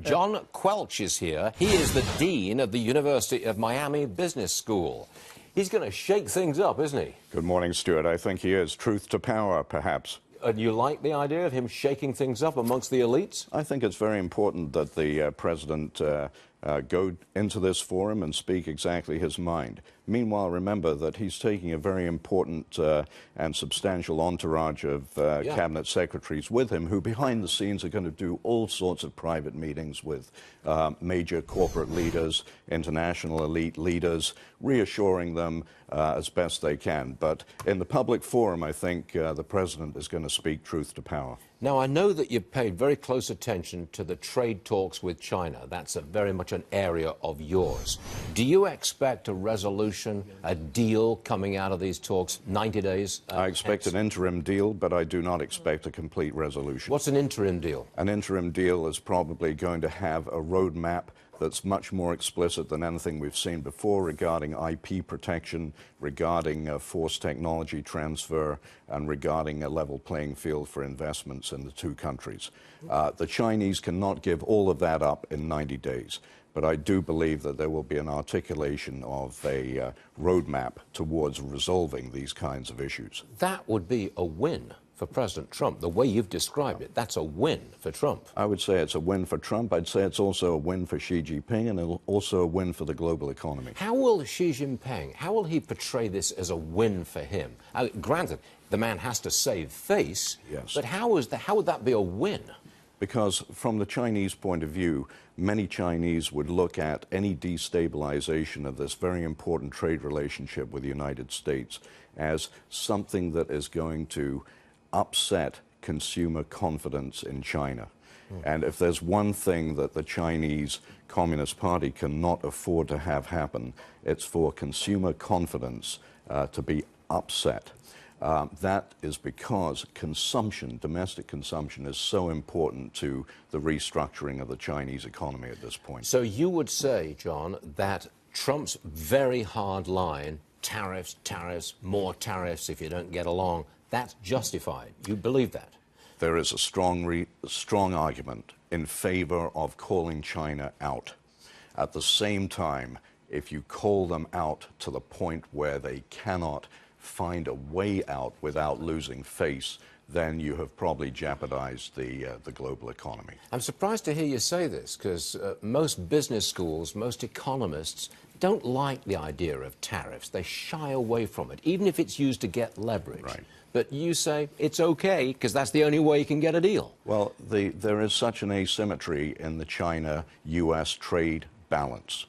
John Quelch is here. He is the Dean of the University of Miami Business School. He's going to shake things up, isn't he? Good morning, Stuart. I think he is. Truth to power, perhaps. And you like the idea of him shaking things up amongst the elites? I think it's very important that the president go into this forum and speak exactly his mind. Meanwhile, remember that he's taking a very important and substantial entourage of cabinet secretaries with him who behind the scenes are going to do all sorts of private meetings with major corporate leaders, international elite leaders, reassuring them as best they can. But in the public forum, I think the president is going to speak truth to power. Now, I know that you've paid very close attention to the trade talks with China. That's very much an area of yours. Do you expect a resolution, a deal coming out of these talks 90 days? I expect an interim deal, but I do not expect a complete resolution. What's an interim deal? An interim deal is probably going to have a roadmap that's much more explicit than anything we've seen before regarding IP protection, regarding forced technology transfer, and regarding a level playing field for investments in the two countries. The Chinese cannot give all of that up in 90 days, but I do believe that there will be an articulation of a roadmap towards resolving these kinds of issues. That would be a win for President Trump. The way you've described it, that's a win for Trump. I would say it's a win for Trump. I'd say it's also a win for Xi Jinping, and also a win for the global economy. How will Xi Jinping, how will he portray this as a win for him? Granted, the man has to save face, yes, but how would that be a win? Because from the Chinese point of view, many Chinese would look at any destabilization of this very important trade relationship with the United States as something that is going to upset consumer confidence in China. And if there's one thing that the Chinese Communist Party cannot afford to have happen, it's for consumer confidence to be upset. That is because consumption, domestic consumption, is so important to the restructuring of the Chinese economy at this point. So you would say, John, that Trump's very hard line, tariffs, tariffs, more tariffs if you don't get along, that's justified. You believe that? There is a strong argument in favor of calling China out. At the same time, if you call them out to the point where they cannot find a way out without losing face, then you have probably jeopardized the global economy. I'm surprised to hear you say this, because most business schools, most economists don't like the idea of tariffs. They shy away from it, even if it's used to get leverage. Right. But you say it's okay because that's the only way you can get a deal. Well, there is such an asymmetry in the China-U.S. trade balance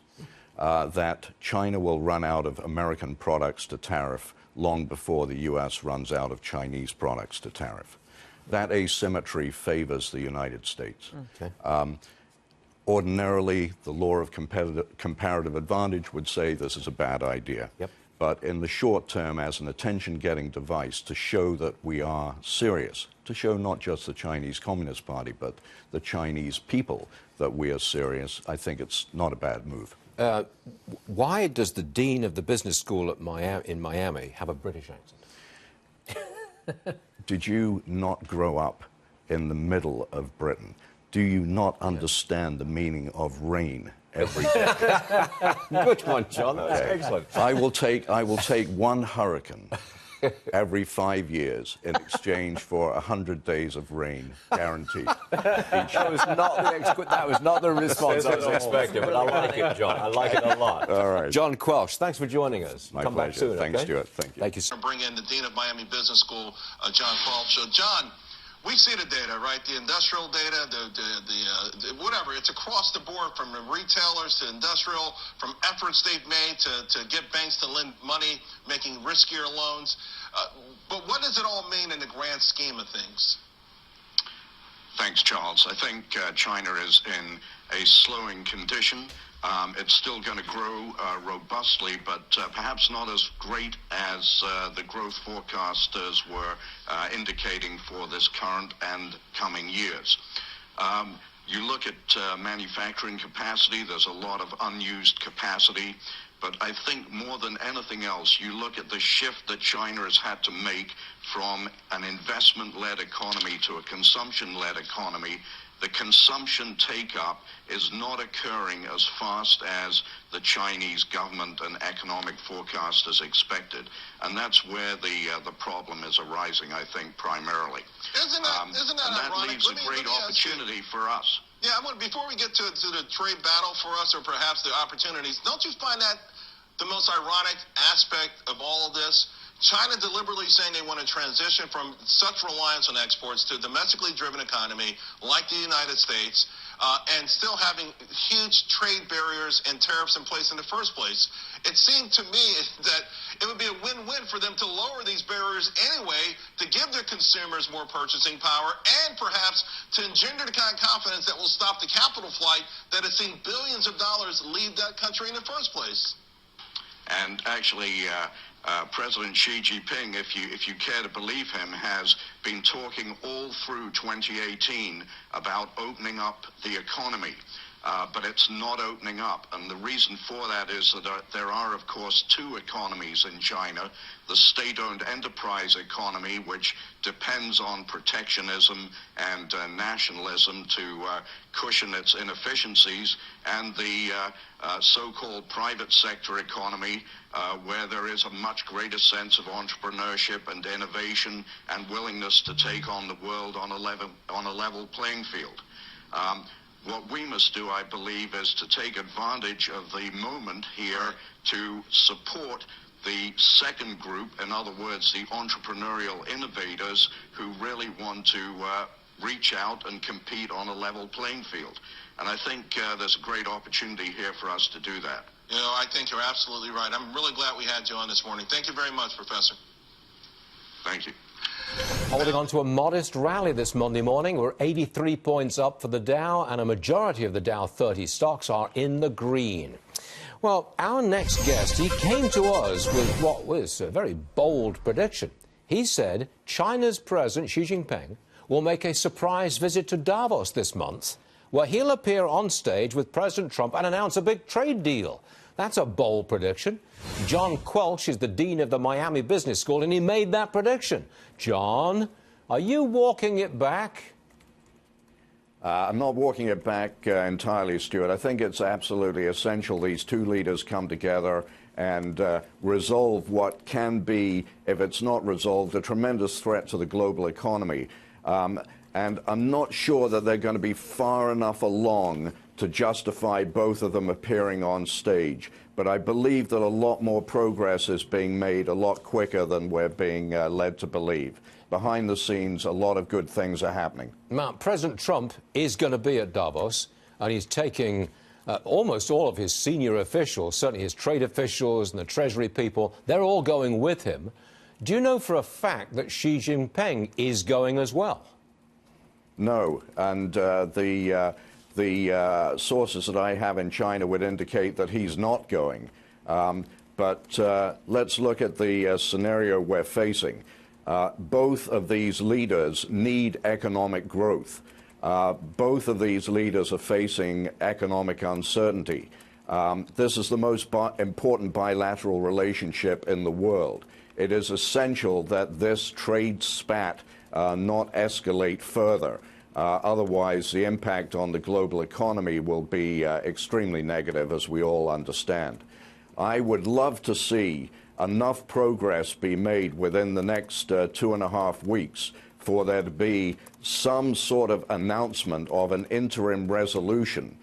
that China will run out of American products to tariff long before the U.S. runs out of Chinese products to tariff. That asymmetry favors the United States. Okay. Ordinarily, the law of comparative advantage would say this is a bad idea. Yep. But in the short term, as an attention-getting device to show that we are serious, to show not just the Chinese Communist Party, but the Chinese people that we are serious, I think it's not a bad move. Why does the dean of the business school in Miami have a British accent? Did you not grow up in the middle of Britain? Do you not understand the meaning of rain every day? Good one, John. That was excellent. I will take one hurricane every 5 years in exchange for 100 days of rain, guaranteed. That was not the response I was expecting, but I like it, John. I like it a lot. All right. John Quelch, thanks for joining us. My Come pleasure. back soon, Thanks, okay? Stuart. Thank you. Thank you. Bring in the Dean of Miami Business School, John Quelch. So, John, we see the data, right? The industrial data, the whatever. It's across the board, from the retailers to industrial, from efforts they've made to get banks to lend money, making riskier loans. But what does it all mean in the grand scheme of things? Thanks, Charles. I think China is in a slowing condition. It's still going to grow robustly, but perhaps not as great as the growth forecasters were indicating for this current and coming years. You look at manufacturing capacity, there's a lot of unused capacity. But I think more than anything else, you look at the shift that China has had to make from an investment-led economy to a consumption-led economy, the consumption take-up is not occurring as fast as the Chinese government and economic forecasters expected. And that's where the problem is arising, I think, primarily. Isn't that and ironic? that leaves a great opportunity for us. Yeah, before we get to the trade battle for us, or perhaps the opportunities, don't you find that the most ironic aspect of all of this? China deliberately saying they want to transition from such reliance on exports to a domestically driven economy like the United States, and still having huge trade barriers and tariffs in place in the first place. It seemed to me that it would be a win-win for them to lower these barriers anyway, to give their consumers more purchasing power, and perhaps to engender the kind of confidence that will stop the capital flight that has seen billions of dollars leave that country in the first place. And actually, President Xi Jinping, if you care to believe him, has been talking all through 2018 about opening up the economy. But it's not opening up. And the reason for that is that there are, of course, two economies in China. The state-owned enterprise economy, which depends on protectionism and nationalism to cushion its inefficiencies, and the so-called private sector economy, where there is a much greater sense of entrepreneurship and innovation and willingness to take on the world on a level playing field. What we must do, I believe, is to take advantage of the moment here to support the second group, in other words, the entrepreneurial innovators who really want to reach out and compete on a level playing field. And I think there's a great opportunity here for us to do that. You know, I think you're absolutely right. I'm really glad we had you on this morning. Thank you very much, Professor. Thank you. Holding on to a modest rally this Monday morning. We're 83 points up for the Dow, and a majority of the Dow 30 stocks are in the green. Well, our next guest, he came to us with what was a very bold prediction. He said China's President Xi Jinping will make a surprise visit to Davos this month, where he'll appear on stage with President Trump and announce a big trade deal. That's a bold prediction. John Quelch is the dean of the Miami Business School, and he made that prediction. John, are you walking it back? I'm not walking it back entirely, Stuart. I think it's absolutely essential these two leaders come together and resolve what can be, if it's not resolved, a tremendous threat to the global economy. And I'm not sure that they're going to be far enough along to justify both of them appearing on stage. But I believe that a lot more progress is being made a lot quicker than we're being led to believe. Behind the scenes, a lot of good things are happening. Now, President Trump is going to be at Davos, and he's taking almost all of his senior officials, certainly his trade officials and the Treasury people, they're all going with him. Do you know for a fact that Xi Jinping is going as well? No, and the sources that I have in China would indicate that he's not going. But let's look at the scenario we're facing. Both of these leaders need economic growth. Both of these leaders are facing economic uncertainty. This is the most important bilateral relationship in the world. It is essential that this trade spat not escalate further. Otherwise, the impact on the global economy will be extremely negative, as we all understand. I would love to see enough progress be made within the next 2.5 weeks for there to be some sort of announcement of an interim resolution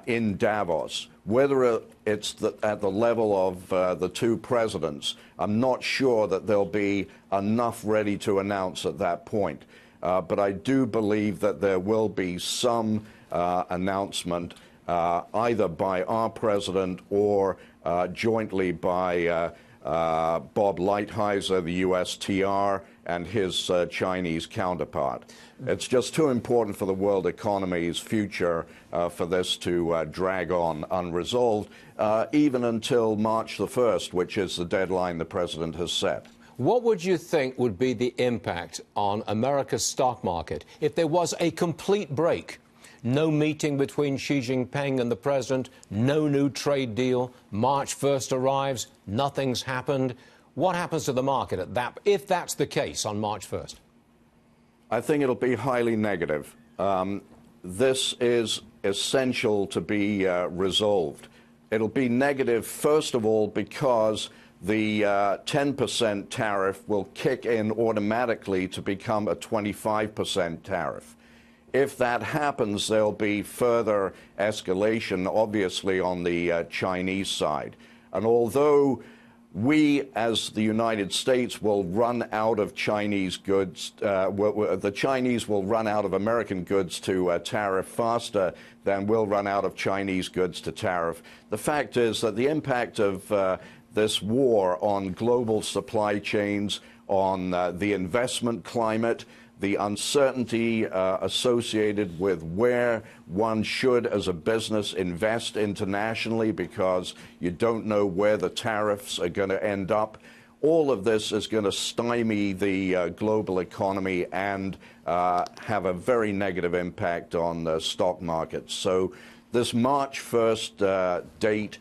in Davos. Whether it's at the level of the two presidents, I'm not sure that there'll be enough ready to announce at that point. But I do believe that there will be some announcement either by our president or jointly by Bob Lighthizer, the USTR, and his Chinese counterpart. It's just too important for the world economy's future for this to drag on unresolved, even until March the 1st, which is the deadline the president has set. What would you think would be the impact on America's stock market if there was a complete break? No meeting between Xi Jinping and the president, no new trade deal, March 1st arrives, nothing's happened. What happens to the market at that, if that's the case on March 1st? I think it'll be highly negative. this is essential to be resolved. It'll be negative, first of all, because the 10% tariff will kick in automatically to become a 25% tariff. If that happens, there'll be further escalation, obviously, on the Chinese side. And although we, as the United States, will run out of Chinese goods, the Chinese will run out of American goods to tariff faster than we'll run out of Chinese goods to tariff. The fact is that the impact of this war on global supply chains, on the investment climate, the uncertainty associated with where one should, as a business, invest internationally because you don't know where the tariffs are going to end up. All of this is going to stymie the global economy and have a very negative impact on the stock markets. So this March 1st date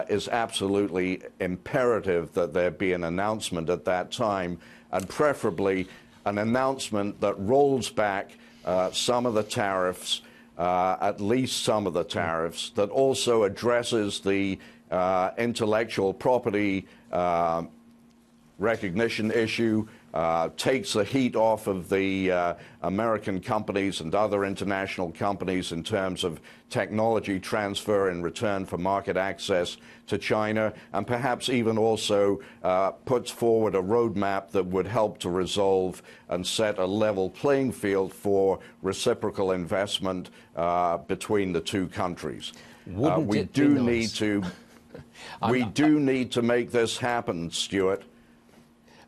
is absolutely imperative that there be an announcement at that time, and preferably an announcement that rolls back some of the tariffs, at least some of the tariffs, that also addresses the intellectual property recognition issue, takes the heat off of the American companies and other international companies in terms of technology transfer in return for market access to China, and perhaps even also puts forward a roadmap that would help to resolve and set a level playing field for reciprocal investment between the two countries. We do need to make this happen, Stuart.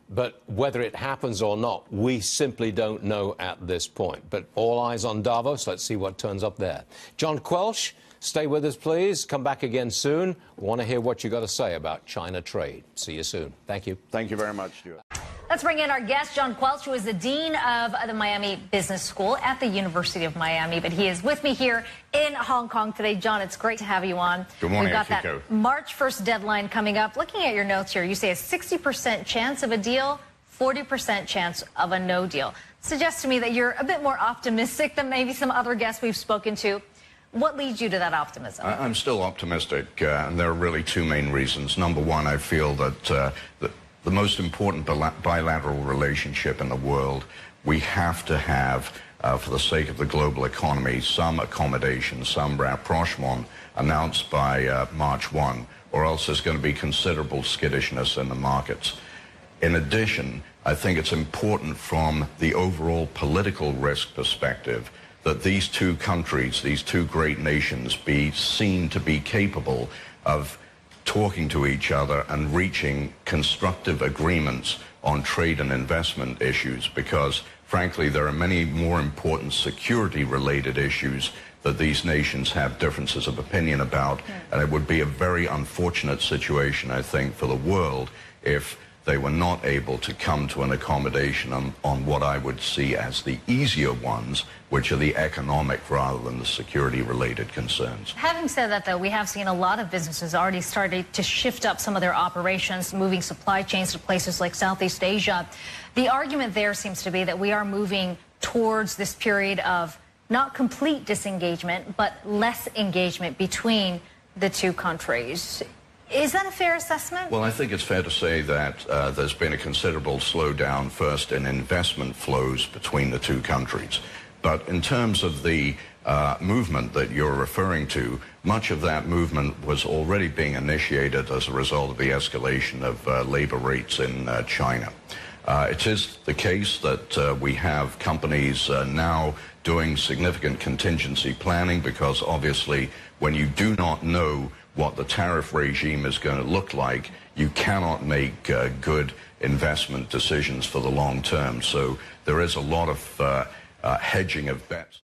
But whether it happens or not, we simply don't know at this point. But all eyes on Davos. Let's see what turns up there. John Quelch, stay with us, please. Come back again soon. We want to hear what you got to say about China trade. See you soon. Thank you. Thank you very much, Stuart. Let's bring in our guest, John Quelch, who is the Dean of the Miami Business School at the University of Miami. But he is with me here in Hong Kong today. John, it's great to have you on. Good morning, We've got Akiko. that March 1st deadline coming up. Looking at your notes here, you say a 60% chance of a deal, 40% chance of a no deal. Suggests to me that you're a bit more optimistic than maybe some other guests we've spoken to. What leads you to that optimism? I'm still optimistic, and there are really two main reasons. Number one, I feel that the most important bilateral relationship in the world, we have to have, for the sake of the global economy, some accommodation, some rapprochement announced by March 1, or else there's going to be considerable skittishness in the markets. In addition, I think it's important from the overall political risk perspective that these two countries, these two great nations, be seen to be capable of talking to each other and reaching constructive agreements on trade and investment issues, because, frankly, there are many more important security-related issues that these nations have differences of opinion about, and it would be a very unfortunate situation, I think, for the world if they were not able to come to an accommodation on what I would see as the easier ones, which are the economic rather than the security-related concerns. Having said that, though, we have seen a lot of businesses already starting to shift up some of their operations, moving supply chains to places like Southeast Asia. The argument there seems to be that we are moving towards this period of not complete disengagement, but less engagement between the two countries. Is that a fair assessment? Well, I think it's fair to say that there's been a considerable slowdown first in investment flows between the two countries. But in terms of the movement that you're referring to, much of that movement was already being initiated as a result of the escalation of labor rates in China. It is the case that we have companies now doing significant contingency planning, because obviously when you do not know what the tariff regime is going to look like, you cannot make good investment decisions for the long term. So there is a lot of hedging of bets.